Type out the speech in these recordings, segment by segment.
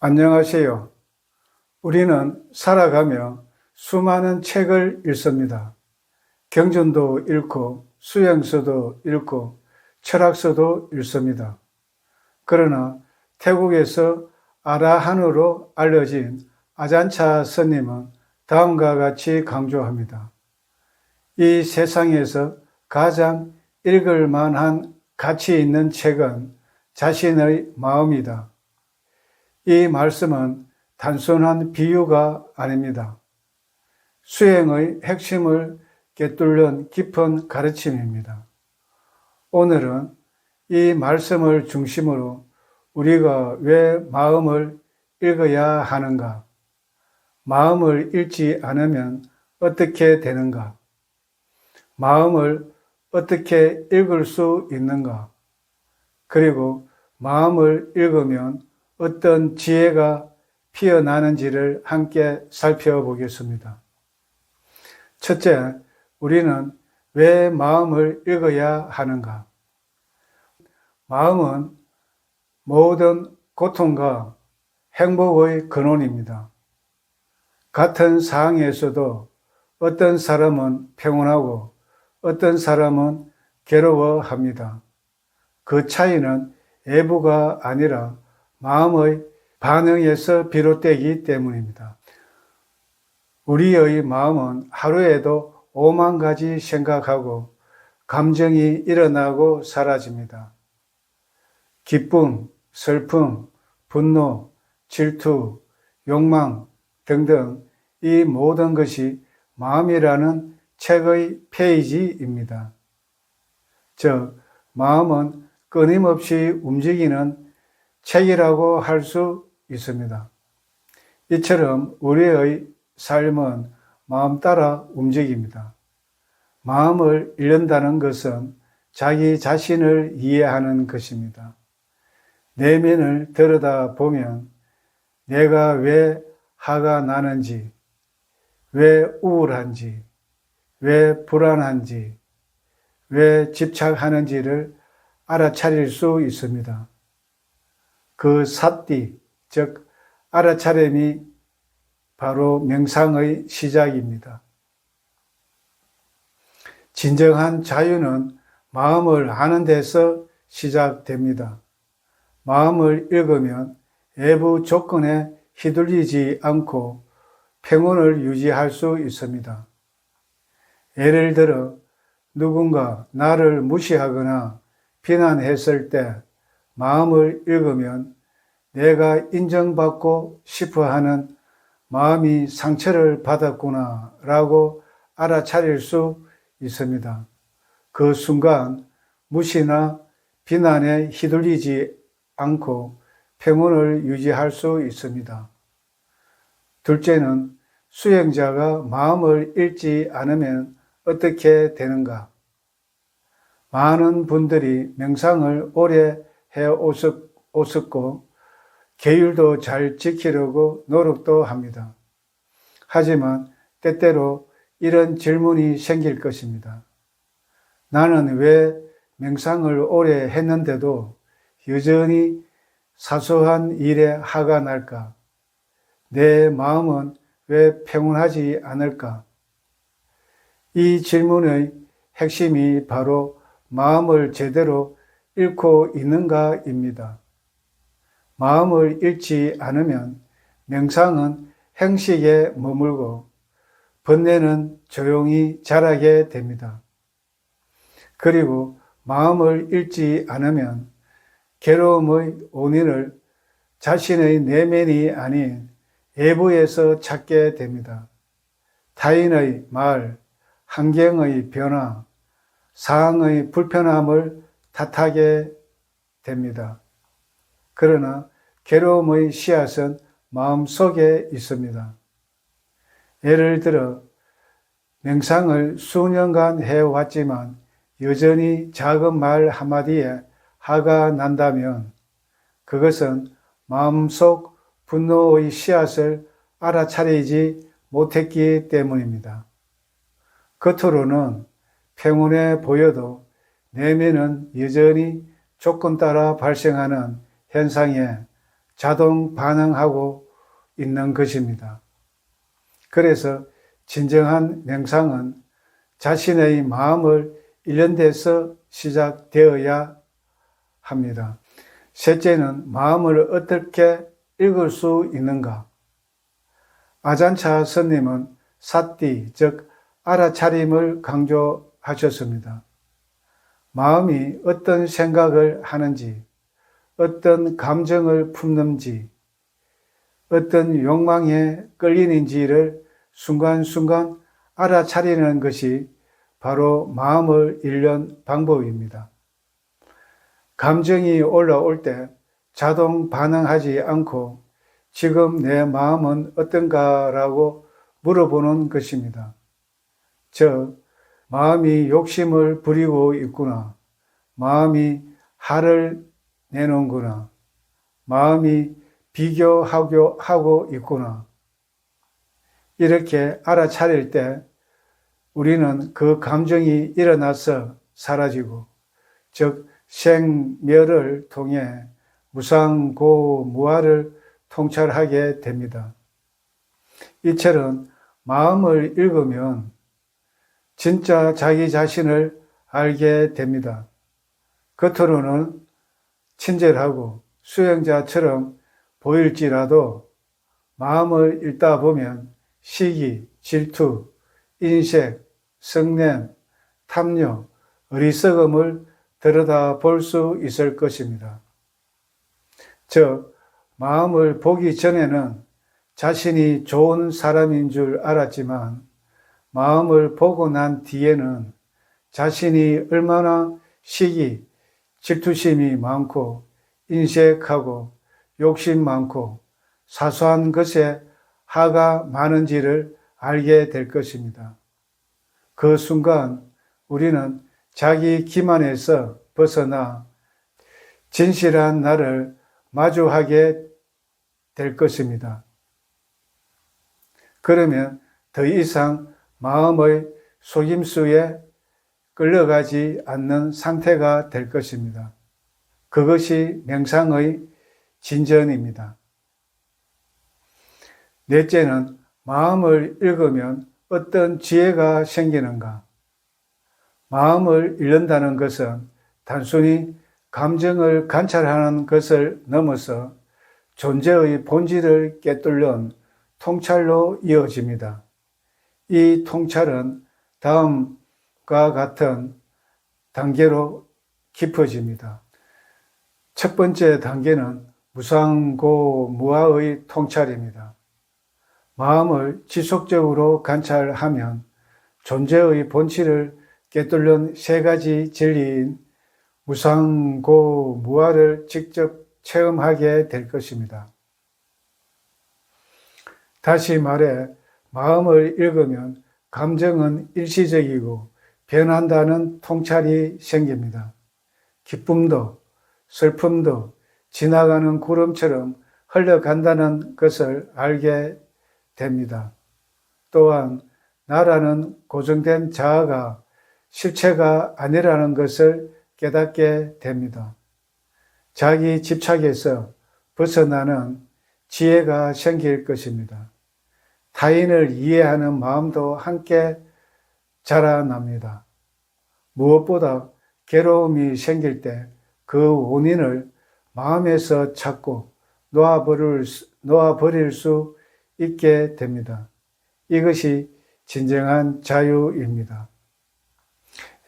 안녕하세요. 우리는 살아가며 수많은 책을 읽습니다. 경전도 읽고 수행서도 읽고 철학서도 읽습니다. 그러나 태국에서 아라한으로 알려진 아잔차 스님은 다음과 같이 강조합니다. 이 세상에서 가장 읽을 만한 가치 있는 책은 자신의 마음이다. 이 말씀은 단순한 비유가 아닙니다. 수행의 핵심을 꿰뚫는 깊은 가르침입니다. 오늘은 이 말씀을 중심으로 우리가 왜 마음을 읽어야 하는가, 마음을 읽지 않으면 어떻게 되는가, 마음을 어떻게 읽을 수 있는가, 그리고 마음을 읽으면 어떤 지혜가 피어나는지를 함께 살펴보겠습니다. 첫째, 우리는 왜 마음을 읽어야 하는가? 마음은 모든 고통과 행복의 근원입니다. 같은 상황에서도 어떤 사람은 평온하고 어떤 사람은 괴로워합니다. 그 차이는 외부가 아니라 마음의 반응에서 비롯되기 때문입니다. 우리의 마음은 하루에도 5만 가지 생각하고 감정이 일어나고 사라집니다. 기쁨, 슬픔, 분노, 질투, 욕망 등등 이 모든 것이 마음이라는 책의 페이지입니다. 즉, 마음은 끊임없이 움직이는 책이라고 할 수 있습니다. 이처럼 우리의 삶은 마음 따라 움직입니다. 마음을 읽는다는 것은 자기 자신을 이해하는 것입니다. 내면을 들여다보면 내가 왜 화가 나는지, 왜 우울한지, 왜 불안한지, 왜 집착하는지를 알아차릴 수 있습니다. 그 삿띠, 즉 알아차림이 바로 명상의 시작입니다. 진정한 자유는 마음을 아는 데서 시작됩니다. 마음을 읽으면 외부 조건에 휘둘리지 않고 평온을 유지할 수 있습니다. 예를 들어 누군가 나를 무시하거나 비난했을 때 마음을 읽으면 내가 인정받고 싶어하는 마음이 상처를 받았구나 라고 알아차릴 수 있습니다. 그 순간 무시나 비난에 휘둘리지 않고 평온을 유지할 수 있습니다. 둘째는 수행자가 마음을 읽지 않으면 어떻게 되는가? 많은 분들이 명상을 오래 해오셨고 계율도 잘 지키려고 노력도 합니다. 하지만 때때로 이런 질문이 생길 것입니다. 나는 왜 명상을 오래 했는데도 여전히 사소한 일에 화가 날까? 내 마음은 왜 평온하지 않을까? 이 질문의 핵심이 바로 마음을 제대로 읽고 있는가입니다. 마음을 읽지 않으면 명상은 행식에 머물고 번뇌는 조용히 자라게 됩니다. 그리고 마음을 읽지 않으면 괴로움의 원인을 자신의 내면이 아닌 외부에서 찾게 됩니다. 타인의 말, 환경의 변화, 상황의 불편함을 탓하게 됩니다. 그러나 괴로움의 씨앗은 마음속에 있습니다. 예를 들어 명상을 수년간 해왔지만 여전히 작은 말 한마디에 화가 난다면 그것은 마음속 분노의 씨앗을 알아차리지 못했기 때문입니다. 겉으로는 평온해 보여도 내면은 여전히 조건 따라 발생하는 현상에 자동 반응하고 있는 것입니다. 그래서 진정한 명상은 자신의 마음을 잃는 데서 시작되어야 합니다. 셋째는 마음을 어떻게 읽을 수 있는가? 아잔차 스님은 사띠, 즉 알아차림을 강조하셨습니다. 마음이 어떤 생각을 하는지, 어떤 감정을 품는지, 어떤 욕망에 끌리는지를 순간순간 알아차리는 것이 바로 마음을 읽는 방법입니다. 감정이 올라올 때 자동 반응하지 않고 지금 내 마음은 어떤가라고 물어보는 것입니다. 즉, 마음이 욕심을 부리고 있구나. 마음이 화를 내는구나. 마음이 비교하고 있구나. 이렇게 알아차릴 때 우리는 그 감정이 일어나서 사라지고, 즉 생멸을 통해 무상고무아를 통찰하게 됩니다. 이처럼 마음을 읽으면 진짜 자기 자신을 알게 됩니다. 겉으로는 친절하고 수행자처럼 보일지라도 마음을 읽다 보면 시기, 질투, 인색, 성냄, 탐욕, 어리석음을 들여다볼 수 있을 것입니다. 즉, 마음을 보기 전에는 자신이 좋은 사람인 줄 알았지만 마음을 보고 난 뒤에는 자신이 얼마나 시기, 질투심이 많고 인색하고 욕심 많고 사소한 것에 화가 많은지를 알게 될 것입니다. 그 순간 우리는 자기 기만에서 벗어나 진실한 나를 마주하게 될 것입니다. 그러면 더 이상 마음의 속임수에 끌려가지 않는 상태가 될 것입니다. 그것이 명상의 진전입니다. 넷째는 마음을 읽으면 어떤 지혜가 생기는가? 마음을 읽는다는 것은 단순히 감정을 관찰하는 것을 넘어서 존재의 본질을 꿰뚫는 통찰로 이어집니다. 이 통찰은 다음과 같은 단계로 깊어집니다. 첫 번째 단계는 무상고무아의 통찰입니다. 마음을 지속적으로 관찰하면 존재의 본질을 꿰뚫는 세 가지 진리인 무상고무아를 직접 체험하게 될 것입니다. 다시 말해 마음을 읽으면 감정은 일시적이고 변한다는 통찰이 생깁니다. 기쁨도 슬픔도 지나가는 구름처럼 흘러간다는 것을 알게 됩니다. 또한 나라는 고정된 자아가 실체가 아니라는 것을 깨닫게 됩니다. 자기 집착에서 벗어나는 지혜가 생길 것입니다. 타인을 이해하는 마음도 함께 자라납니다. 무엇보다 괴로움이 생길 때 그 원인을 마음에서 찾고 놓아버릴 수 있게 됩니다. 이것이 진정한 자유입니다.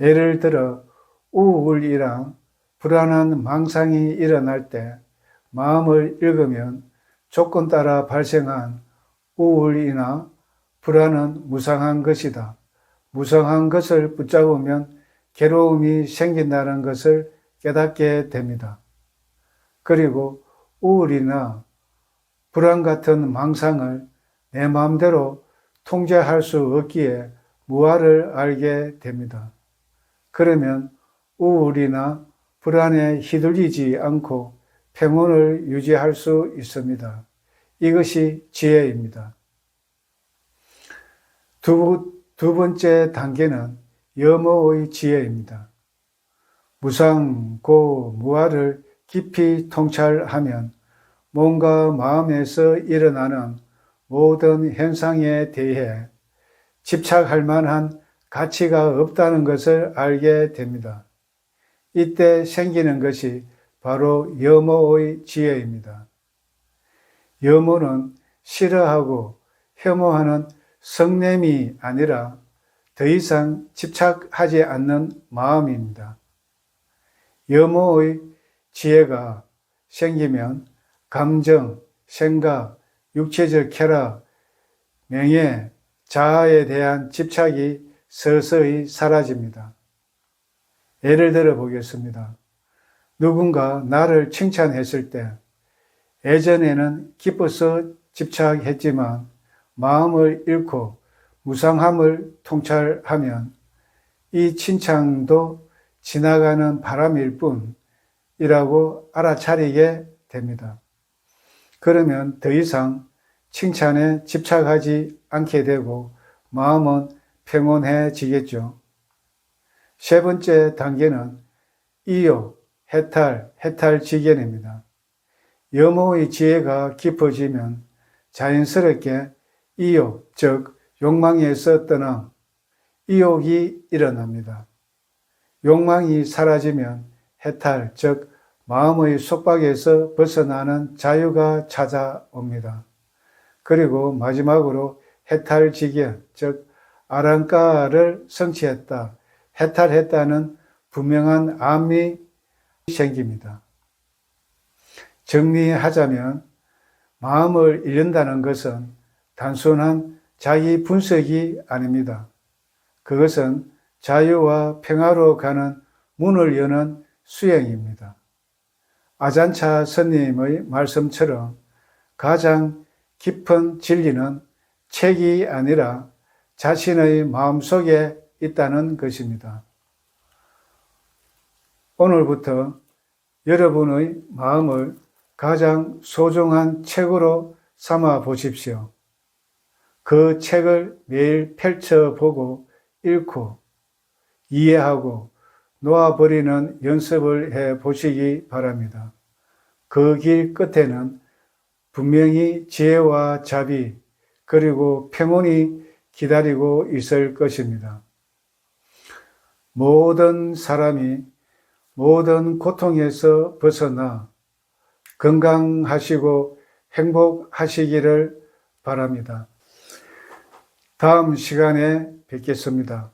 예를 들어 우울이랑 불안한 망상이 일어날 때 마음을 읽으면 조건 따라 발생한 우울이나 불안은 무상한 것이다. 무상한 것을 붙잡으면 괴로움이 생긴다는 것을 깨닫게 됩니다. 그리고 우울이나 불안 같은 망상을 내 마음대로 통제할 수 없기에 무아를 알게 됩니다. 그러면 우울이나 불안에 휘둘리지 않고 평온을 유지할 수 있습니다. 이것이 지혜입니다. 두 번째 단계는 염어의 지혜입니다. 무상고무아를 깊이 통찰하면 몸과 마음에서 일어나는 모든 현상에 대해 집착할 만한 가치가 없다는 것을 알게 됩니다. 이때 생기는 것이 바로 염호의 지혜입니다. 염호는 싫어하고 혐오하는 성냄이 아니라 더 이상 집착하지 않는 마음입니다. 염호의 지혜가 생기면 감정, 생각, 육체적 쾌락, 명예, 자아에 대한 집착이 서서히 사라집니다. 예를 들어 보겠습니다. 누군가 나를 칭찬했을 때 예전에는 기뻐서 집착했지만 마음을 잃고 무상함을 통찰하면 이 칭찬도 지나가는 바람일 뿐이라고 알아차리게 됩니다. 그러면 더 이상 칭찬에 집착하지 않게 되고 마음은 평온해지겠죠. 세 번째 단계는 이욕, 해탈지견입니다. 염호의 지혜가 깊어지면 자연스럽게 이욕, 즉 욕망에서 떠나 이욕이 일어납니다. 욕망이 사라지면 해탈, 즉 마음의 속박에서 벗어나는 자유가 찾아옵니다. 그리고 마지막으로 해탈지견, 즉 아랑까를 성취했다, 해탈했다는 분명한 암이 생깁니다. 정리하자면 마음을 잃는다는 것은 단순한 자기 분석이 아닙니다. 그것은 자유와 평화로 가는 문을 여는 수행입니다. 아잔차 스님의 말씀처럼 가장 깊은 진리는 책이 아니라 자신의 마음속에 있다는 것입니다. 오늘부터 여러분의 마음을 가장 소중한 책으로 삼아 보십시오. 그 책을 매일 펼쳐보고 읽고 이해하고 놓아버리는 연습을 해 보시기 바랍니다. 그 길 끝에는 분명히 지혜와 자비 그리고 평온이 기다리고 있을 것입니다. 모든 사람이 모든 고통에서 벗어나 건강하시고 행복하시기를 바랍니다. 다음 시간에 뵙겠습니다.